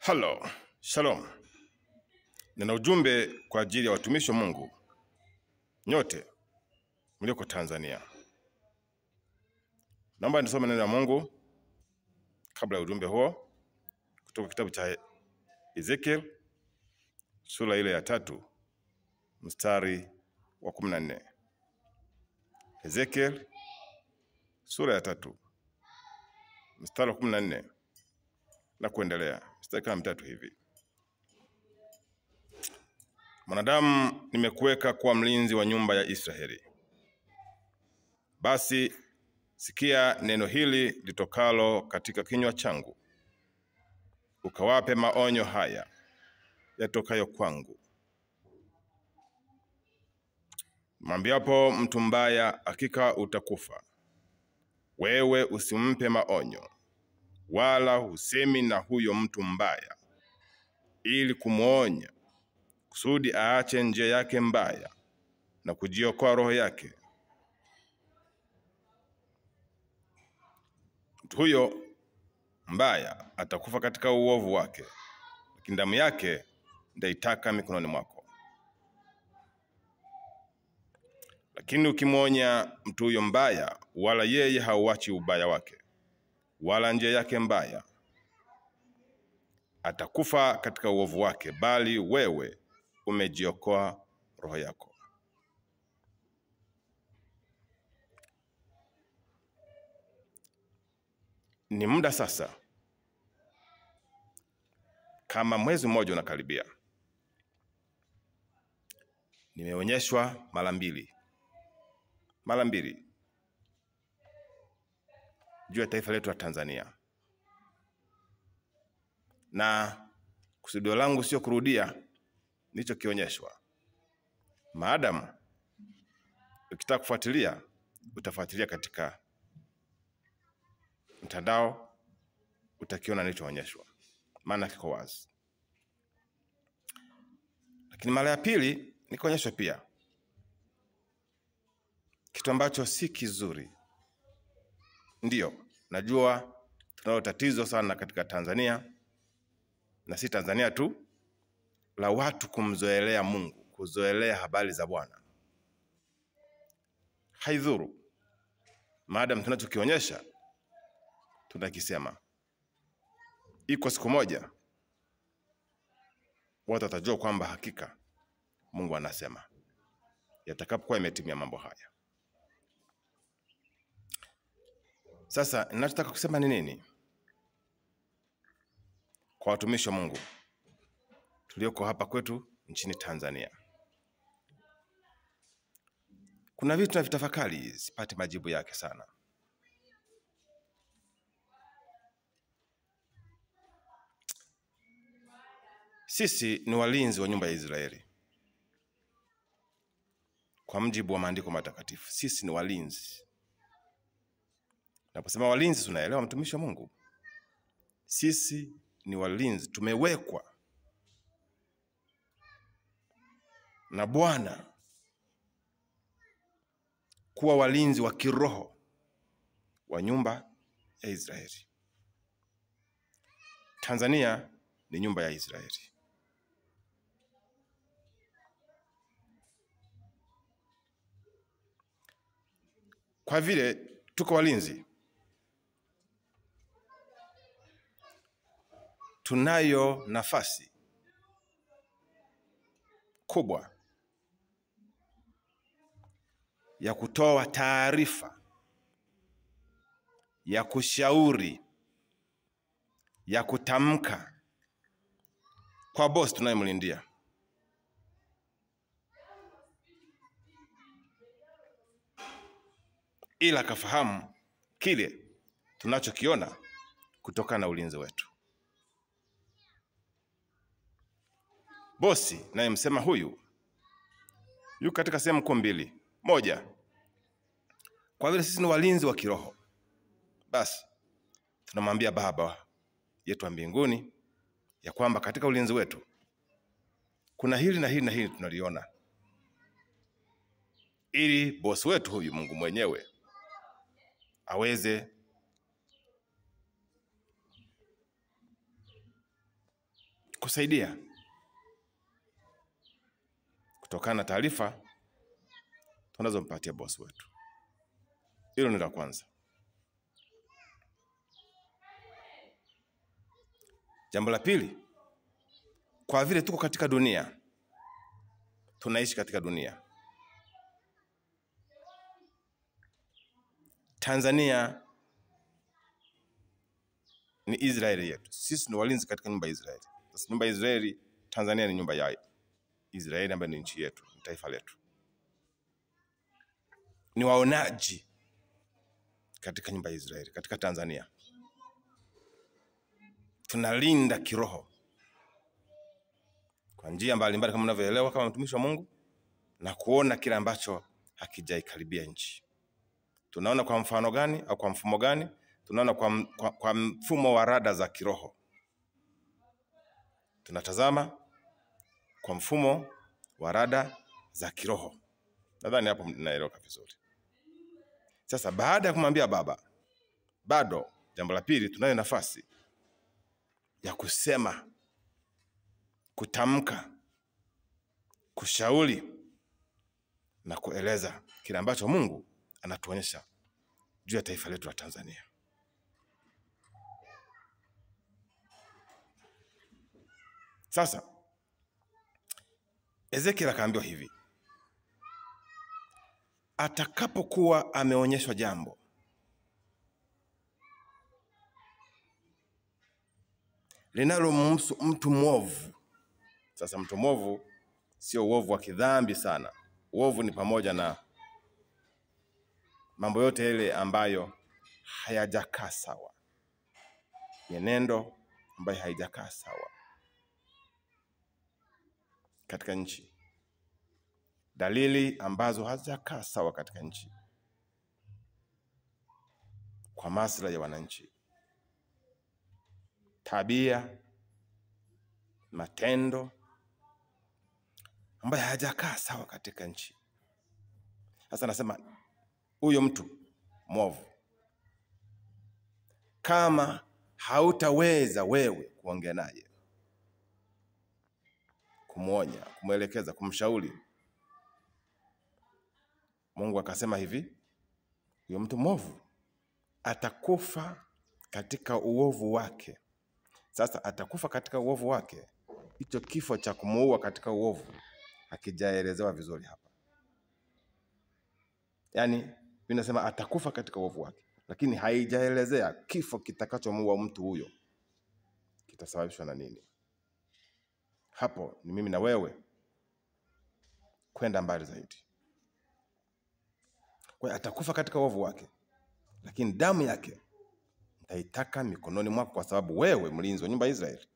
Hello, shalom. Nina ujumbe kwa ajili ya watumishi wa Mungu nyote mlioko Tanzania. Naomba nisome neno la Mungu kabla ya ujumbe huo kutoka kitabu cha Ezekiel sura ile ya 3 mstari wa 14. Ezekiel sura ya 3 mstari wa 14 na kuendelea. Mstari kama 3 hivi. Mwanadamu, nimekuweka kuwa mlinzi wa nyumba ya Israeli. Basi sikia neno hili litokalo katika kinywa changu, ukawape maonyo haya yatokayo kwangu. Mwambiapo mtu mbaya, hakika utakufa, wewe usimpe maonyo, wala husemi na huyo mtu mbaya, ili kumuonya, kusudi aache njia yake mbaya na kujiokoa roho yake. Mtu huyo mbaya atakufa katika uovu wake, lakini damu yake ndaitaka mikononi mwako. Lakini ukimuonya mtu huyo mbaya, wala yeye hauachi ubaya wake, wala njia yake mbaya, atakufa katika uovu wake, bali wewe umejiokoa roho yako. Ni muda sasa, kama mwezi mmoja unakaribia, nimeonyeshwa mara mbili juu ya taifa letu la Tanzania, na kusudio langu sio kurudia nilichokionyeshwa. Maadamu ukitaka kufuatilia, utafuatilia katika mtandao, utakiona nilichoonyeshwa, maana kiko wazi. Lakini mara ya pili nikaonyeshwa pia kitu ambacho si kizuri. Ndiyo, najua tunalo tatizo sana katika Tanzania, na si Tanzania tu, la watu kumzoelea Mungu, kuzoelea habari za Bwana. Haidhuru, maadamu tunachokionyesha tunakisema. Iko siku moja watu watajua kwamba hakika Mungu anasema, yatakapokuwa imetimia mambo haya. Sasa ninachotaka kusema ni nini kwa watumishi wa Mungu tulioko hapa kwetu nchini Tanzania? Kuna vitu na vitafakari sipati majibu yake sana. Sisi ni walinzi wa nyumba ya Israeli. Kwa mujibu wa maandiko matakatifu, sisi ni walinzi. Naposema walinzi, tunaelewa mtumishi wa Mungu. Sisi ni walinzi, tumewekwa na Bwana kuwa walinzi wa kiroho wa nyumba ya Israeli. Tanzania ni nyumba ya Israeli. Kwa vile tuko walinzi, tunayo nafasi kubwa ya kutoa taarifa, ya kushauri, ya kutamka kwa boss tunayemlindia, ila kafahamu kile tunachokiona kutokana na ulinzi wetu. Bosi naye msema huyu yuko katika sehemu kuu mbili. Moja, kwa vile sisi ni walinzi wa kiroho, basi tunamwambia Baba yetu wa mbinguni ya kwamba katika ulinzi wetu kuna hili na hili na hili tunaliona, ili bosi wetu huyu Mungu mwenyewe aweze kusaidia kutokana na taarifa tunazompatia bosi wetu. Hilo ni la kwanza. Jambo la pili, kwa vile tuko katika dunia, tunaishi katika dunia. Tanzania ni Israeli yetu. Sisi ni walinzi katika nyumba ya Israeli. Sasa nyumba ya Israeli, Tanzania ni nyumba ya Israeli ambayo ni nchi yetu, ni taifa letu. Ni waonaji katika nyumba ya Israeli, katika Tanzania. Tunalinda kiroho kwa njia mbalimbali kama mnavyoelewa kama mtumishi wa Mungu, na kuona kile ambacho hakijaikaribia nchi. Tunaona kwa mfano gani au kwa mfumo gani? Tunaona kwa mfumo wa rada za kiroho. Tunatazama kwa mfumo wa rada za kiroho. Nadhani hapo mnaelewa vizuri. Sasa baada ya kumwambia baba, bado jambo la pili, tunayo nafasi ya kusema, kutamka, kushauri na kueleza kile ambacho Mungu anatuonyesha juu ya taifa letu la Tanzania. Sasa Ezekiel akaambiwa hivi, atakapokuwa ameonyeshwa jambo linalomhusu mtu mwovu. Sasa mtu mwovu sio uovu wa kidhambi sana. Uovu ni pamoja na mambo yote ile ambayo hayajakaa sawa, mienendo ambayo haijakaa sawa katika nchi, dalili ambazo hazijakaa sawa katika nchi kwa maslahi ya wananchi, tabia, matendo ambayo hayajakaa sawa katika nchi. Sasa nasema huyo mtu mwovu, kama hautaweza wewe kuongea naye, kumuonya, kumuelekeza, kumshauri, Mungu akasema hivi, huyo mtu mwovu atakufa katika uovu wake. Sasa atakufa katika uovu wake. Hicho kifo cha kumuua katika uovu hakijaelezewa vizuri hapa. Yaani vinasema atakufa katika uovu wake, lakini haijaelezea kifo kitakachomuua mtu huyo kitasababishwa na nini. Hapo ni mimi na wewe kwenda mbali zaidi. Kwa atakufa katika uovu wake, lakini damu yake nitaitaka mikononi mwako, kwa sababu wewe mlinzi wa nyumba ya Israeli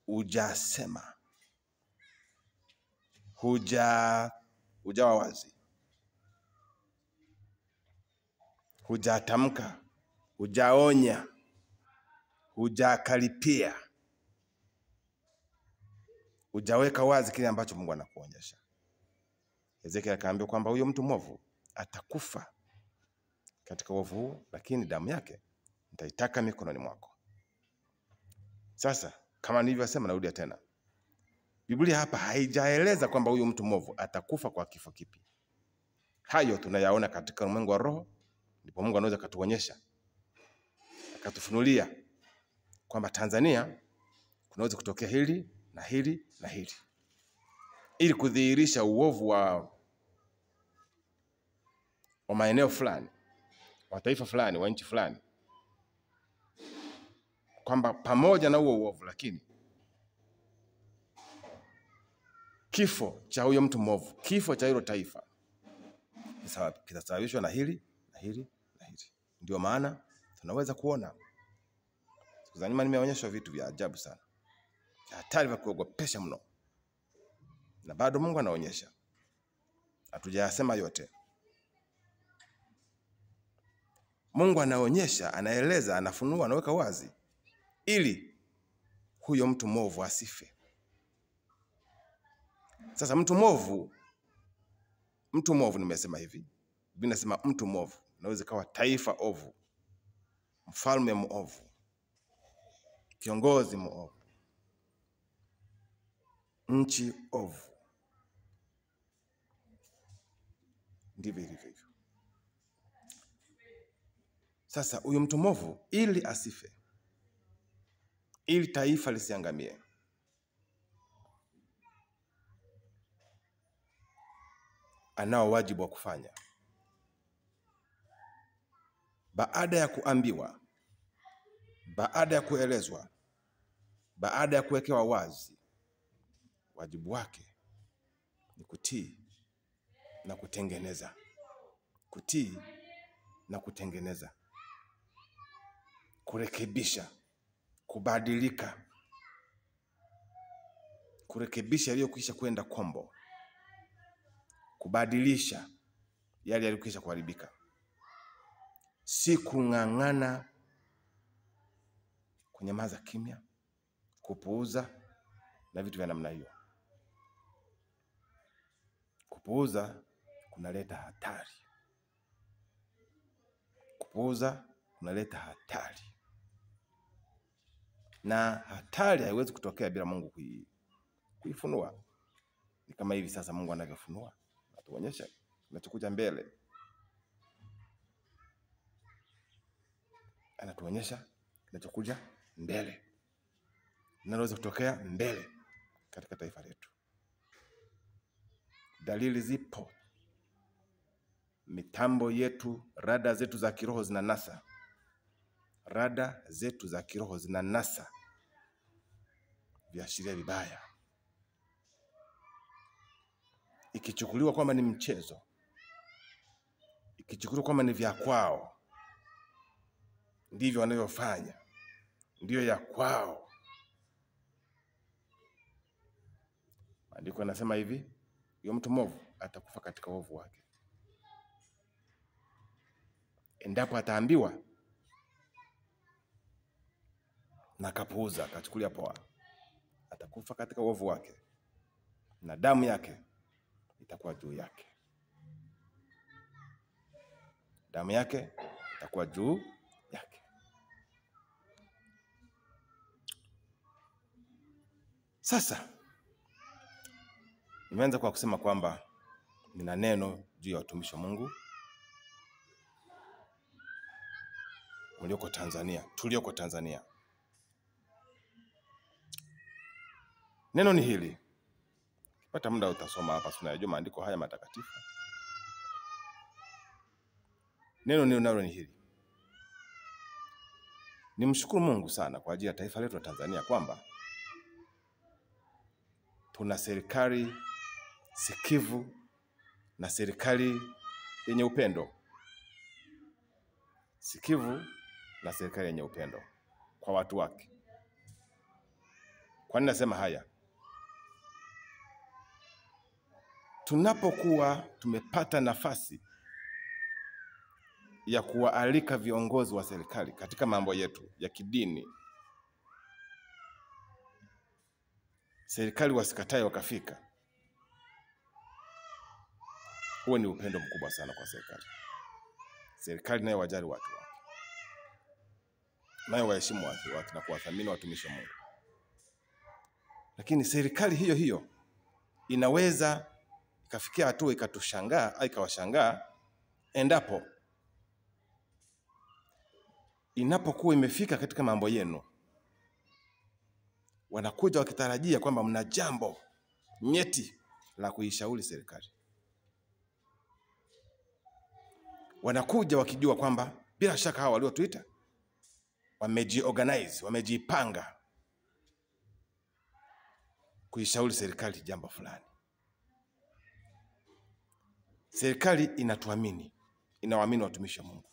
hujasema, hujawa wazi, hujatamka, hujaonya, hujakaripia, hujaweka wazi kile ambacho Mungu anakuonyesha. Ezekiel akaambiwa kwamba huyo mtu mwovu atakufa katika uovu huu, lakini damu yake nitaitaka mikononi mwako. Sasa kama nilivyosema, narudia tena, Biblia hapa haijaeleza kwamba huyo mtu mwovu atakufa kwa kifo kipi. Hayo tunayaona katika ulimwengu wa roho, ndipo Mungu anaweza katuonyesha, akatufunulia kwamba Tanzania kunaweza kutokea hili na hili na hili, ili kudhihirisha uovu wa maeneo fulani, wa taifa fulani, wa nchi fulani, kwamba pamoja na huo uovu, lakini kifo cha huyo mtu mwovu, kifo cha hilo taifa kitasababishwa na hili na hili na hili. Ndio maana tunaweza kuona siku za nyuma nimeonyeshwa vitu vya ajabu sana, hatari vya kuogopesha mno, na bado Mungu anaonyesha. Hatujayasema yote. Mungu anaonyesha, anaeleza, anafunua, anaweka wazi ili huyo mtu mwovu asife. Sasa mtu mwovu nimesema hivi, Biblia inasema mtu mwovu inaweza kuwa taifa ovu, mfalme mwovu, kiongozi mwovu, nchi ovu. Ndivyo hivyo. Sasa huyu mtu mwovu ili asife, ili taifa lisiangamie, anao wajibu wa kufanya. Baada ya kuambiwa, baada ya kuelezwa, baada ya kuwekewa wazi, wajibu wake ni kutii na kutengeneza. Kutii na kutengeneza, kurekebisha, kubadilika, kurekebisha yaliyokwisha kwenda kombo, kubadilisha yale yaliyokwisha kuharibika. Si kung'ang'ana, kunyamaza kimya, kupuuza na vitu vya namna hiyo. Kupuuza kunaleta hatari. Kupuuza kunaleta hatari. Na hatari haiwezi kutokea bila Mungu kuifunua. Ni kama hivi sasa Mungu anavyofunua, atuonyesha kinachokuja mbele. Anatuonyesha kinachokuja mbele, linaloweza kutokea mbele katika taifa letu. Dalili zipo. Mitambo yetu, rada zetu za kiroho zinanasa. Rada zetu za kiroho zinanasa viashiria vibaya. Ikichukuliwa kwamba ni mchezo, ikichukuliwa kwamba ni vya kwao, ndivyo wanavyofanya, ndio ya kwao. Maandiko yanasema hivi, yule mtu mwovu atakufa katika uovu wake. Endapo ataambiwa na akapuuza, akachukulia poa, atakufa katika uovu wake, na damu yake itakuwa juu yake. Damu yake itakuwa juu yake. Sasa nimeanza kwa kusema kwamba nina neno juu ya watumishi wa Mungu mlioko Tanzania, tulioko Tanzania. Neno ni hili. Pata muda utasoma hapa, tunayajua maandiko haya matakatifu. Neno ni hili. Nimshukuru Mungu sana kwa ajili ya taifa letu la Tanzania kwamba tuna serikali sikivu na serikali yenye upendo. Sikivu na serikali yenye upendo kwa watu wake. Kwa nini nasema haya? Tunapokuwa tumepata nafasi ya kuwaalika viongozi wa serikali katika mambo yetu ya kidini, serikali wasikatae wakafika, huo ni upendo mkubwa sana kwa serikali. Serikali nayo wajali watu wake, nayo waheshimu watu wake na kuwathamini watumishi wa Mungu. Lakini serikali hiyo hiyo inaweza ikafikia hatua ikatushangaa au ikawashangaa endapo inapokuwa imefika katika mambo yenu, wanakuja wakitarajia kwamba mna jambo nyeti la kuishauri serikali. Wanakuja wakijua kwamba bila shaka hawa waliotuita wamejiorganize, wamejipanga kuishauri serikali jambo fulani. Serikali inatuamini, inawaamini watumishi wa Mungu.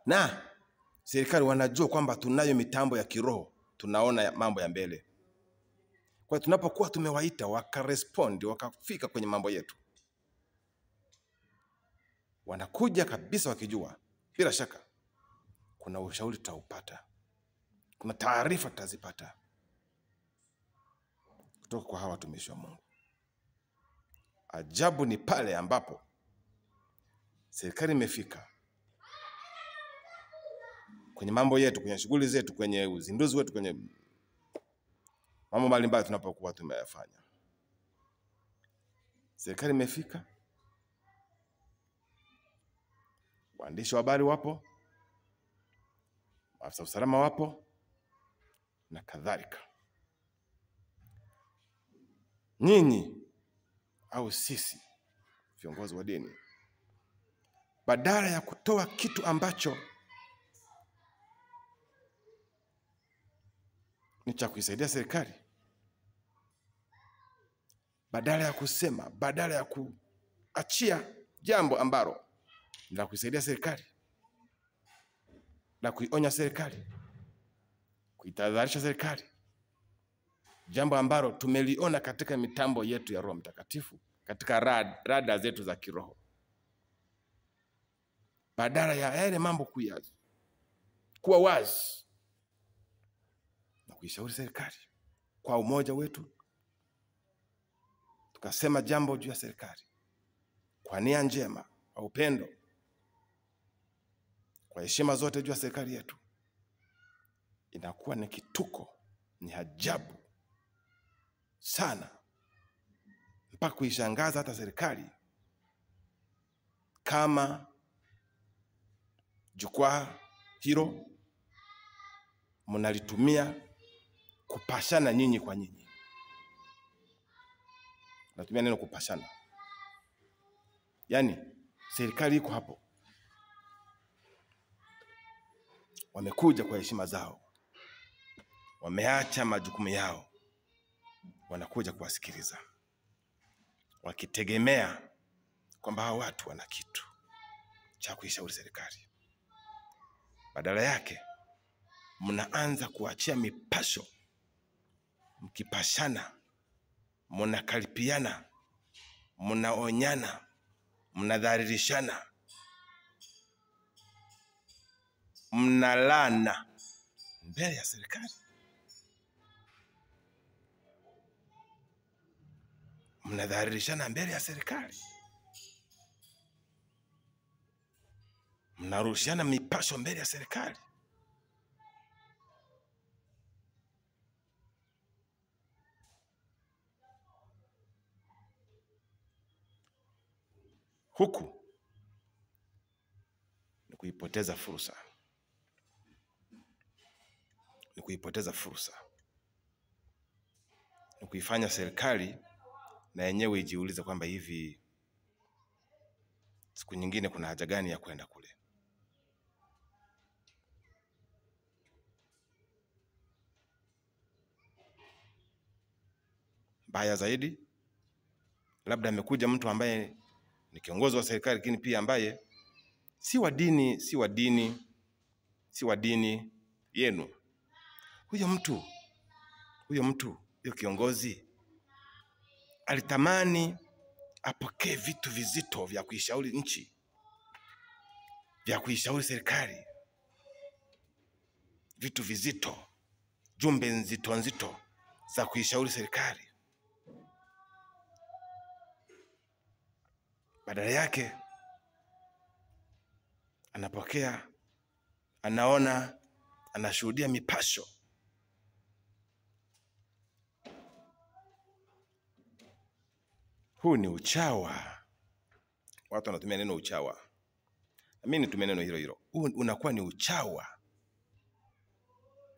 Na serikali wanajua kwamba tunayo mitambo ya kiroho, tunaona mambo ya mbele. Kwa tunapokuwa tumewaita wakarespond, wakafika kwenye mambo yetu, wanakuja kabisa wakijua bila shaka kuna ushauri tutaupata, kuna taarifa tutazipata kutoka kwa hawa watumishi wa Mungu. Ajabu ni pale ambapo serikali imefika kwenye mambo yetu, kwenye shughuli zetu, kwenye uzinduzi wetu, kwenye mambo mbalimbali tunapokuwa tumeyafanya. Serikali imefika, waandishi wa habari wapo, maafisa usalama wapo na kadhalika. Nyinyi au sisi viongozi wa dini, badala ya kutoa kitu ambacho ni cha kuisaidia serikali, badala ya kusema, badala ya kuachia jambo ambalo ni la kuisaidia serikali, la kuionya serikali, kuitahadharisha serikali, jambo ambalo tumeliona katika mitambo yetu ya Roho Mtakatifu, katika rada zetu za kiroho, badala ya yale mambo kuwa wazi na kuishauri serikali kwa umoja wetu, tukasema jambo juu ya serikali kwa nia njema, kwa upendo, kwa heshima zote juu ya serikali yetu, inakuwa ni kituko, ni ajabu sana, mpaka kuishangaza hata serikali kama jukwaa hilo mnalitumia kupashana nyinyi kwa nyinyi. Natumia neno kupashana. Yaani serikali iko hapo, wamekuja kwa heshima zao, wameacha majukumu yao, wanakuja kuwasikiliza, wakitegemea kwamba hao watu wana kitu cha kuishauri serikali. Badala yake mnaanza kuachia mipasho, mkipashana, mnakaripiana, mnaonyana, mnadhalilishana, mnalana mbele ya serikali. Mnadhalilishana mbele ya serikali. Mnarushiana mipasho mbele ya serikali. Huku ni kuipoteza fursa. Ni kuipoteza fursa. Ni kuifanya serikali na yenyewe ijiulize kwamba hivi siku nyingine kuna haja gani ya kwenda kule. Baya zaidi, labda amekuja mtu ambaye ni kiongozi wa serikali, lakini pia ambaye si wa dini yenu. Huyo kiongozi alitamani apokee vitu vizito vya kuishauri nchi, vya kuishauri serikali, vitu vizito, jumbe nzito za kuishauri serikali. Badala yake anapokea, anaona, anashuhudia mipasho. Huu ni uchawa. Watu wanatumia neno uchawa, na mimi nitumia neno hilo. Huu unakuwa ni uchawa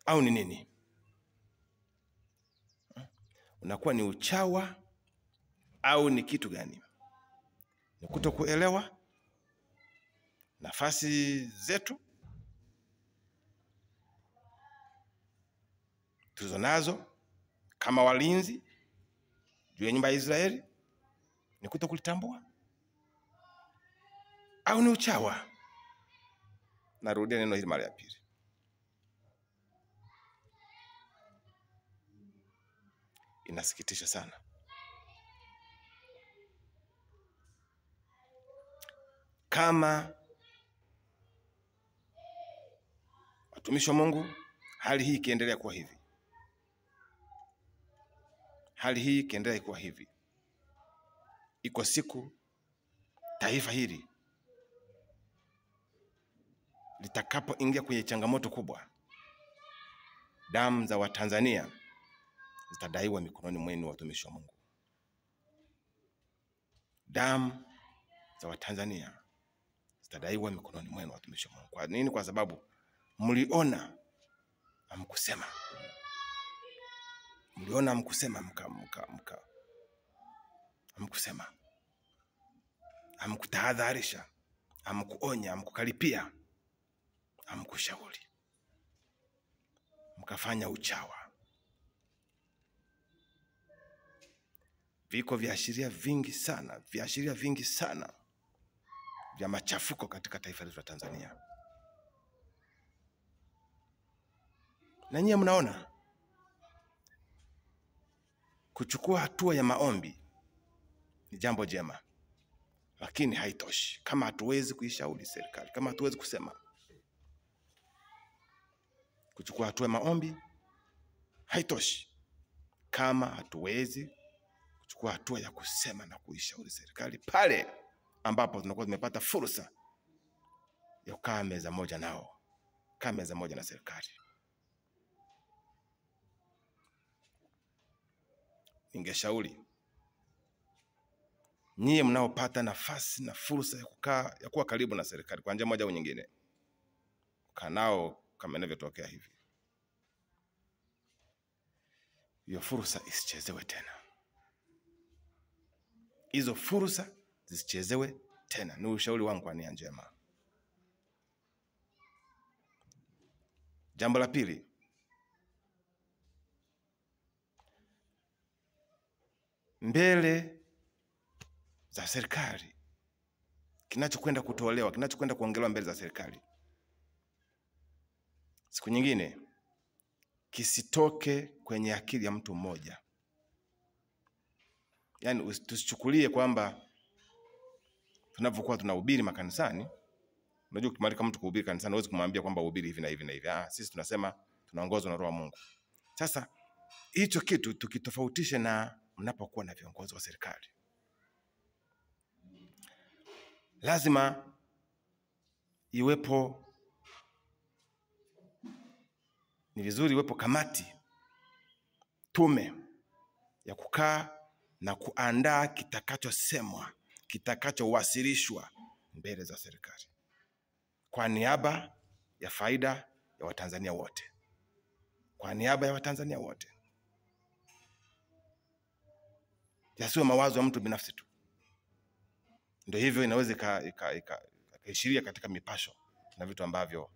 au ni nini? Unakuwa ni uchawa au ni kitu gani? Ni kutokuelewa nafasi zetu tulizonazo kama walinzi juu ya nyumba ya Israeli, ni kutokulitambua au ni uchawa? Narudia neno hili mara ya pili. Inasikitisha sana. Kama watumishi wa Mungu, hali hii ikiendelea kuwa hivi, iko siku taifa hili litakapoingia kwenye changamoto kubwa, damu za Watanzania zitadaiwa mikononi mwenu, watumishi wa Mungu. Damu za Watanzania zitadaiwa mikononi mwenu, watumishi wa Mungu. Kwa nini? Kwa sababu mliona hamkusema. Mliona hamkusema, hamkusema. Hamkutahadharisha, hamkuonya, hamkukaripia, hamkushauri. Mkafanya uchawa. Viko viashiria vingi sana vya machafuko katika taifa letu la Tanzania. Na nyinyi mnaona kuchukua hatua ya maombi ni jambo jema, lakini haitoshi kama hatuwezi kuishauri serikali, kama hatuwezi kusema. Kuchukua hatua ya maombi haitoshi kama hatuwezi kuchukua hatua ya kusema na kuishauri serikali pale ambapo tunakuwa tumepata fursa ya kukaa meza moja nao, kaa meza moja na serikali. Ningeshauri nyie mnaopata nafasi na fursa ya kuwa karibu na serikali kwa njia moja au nyingine, kaa nao kama inavyotokea hivi. Hiyo fursa isichezewe tena. Hizo fursa zisichezewe tena. Ni ushauri wangu kwa nia njema. Jambo la pili, mbele za serikali, kinachokwenda kutolewa, kinachokwenda kuongelewa mbele za serikali, siku nyingine kisitoke kwenye akili ya mtu mmoja. Yaani tusichukulie kwamba tunapokuwa tunahubiri makanisani, unajua ukimwalika mtu kuhubiri kanisani huwezi kumwambia kwamba uhubiri hivi na hivi na hivi. Sisi tunasema tunaongozwa na Roho wa Mungu. Sasa hicho kitu tukitofautishe na mnapokuwa na viongozi wa serikali. Lazima iwepo, ni vizuri iwepo kamati, tume ya kukaa na kuandaa kitakachosemwa, kitakachowasilishwa mbele za serikali kwa niaba ya faida ya Watanzania wote, kwa niaba ya Watanzania wote. Yasiwe mawazo ya mtu binafsi tu. Ndio hivyo inaweza ikaishiria katika mipasho na vitu ambavyo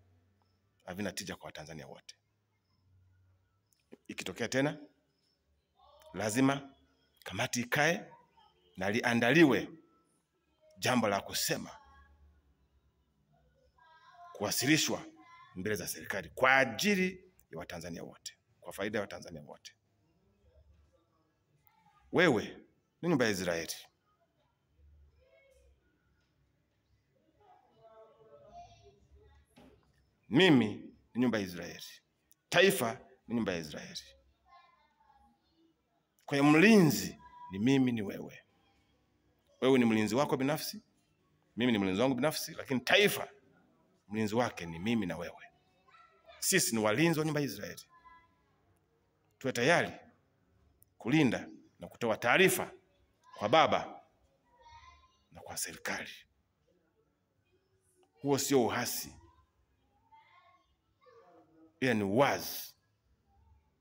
havina tija kwa Watanzania wote. Ikitokea tena, lazima kamati ikae na liandaliwe jambo la kusema, kuwasilishwa mbele za serikali kwa ajili ya Watanzania wote, kwa faida ya Watanzania wote. Wewe ni nyumba ya Israeli. Mimi ni nyumba ya Israeli. Taifa ni nyumba ya Israeli. Kwa hiyo mlinzi ni mimi, ni wewe. Wewe ni mlinzi wako binafsi, mimi ni mlinzi wangu binafsi, lakini taifa mlinzi wake ni mimi na wewe. Sisi ni walinzi wa nyumba ya Israeli. Tuwe tayari kulinda na kutoa taarifa kwa Baba na kwa serikali. Huo sio uhasi, ila ni uwazi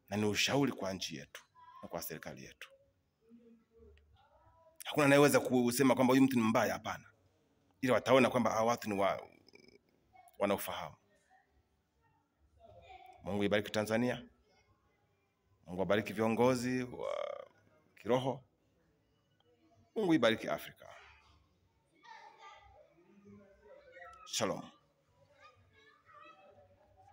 na ni ushauri kwa nchi yetu na kwa serikali yetu. Hakuna anayeweza kusema kwamba huyu mtu ni mbaya, hapana. Ila wataona kwamba hawa watu ni wanaofahamu. Mungu ibariki Tanzania. Mungu abariki viongozi wa kiroho. Mungu ibariki Afrika. Shalom.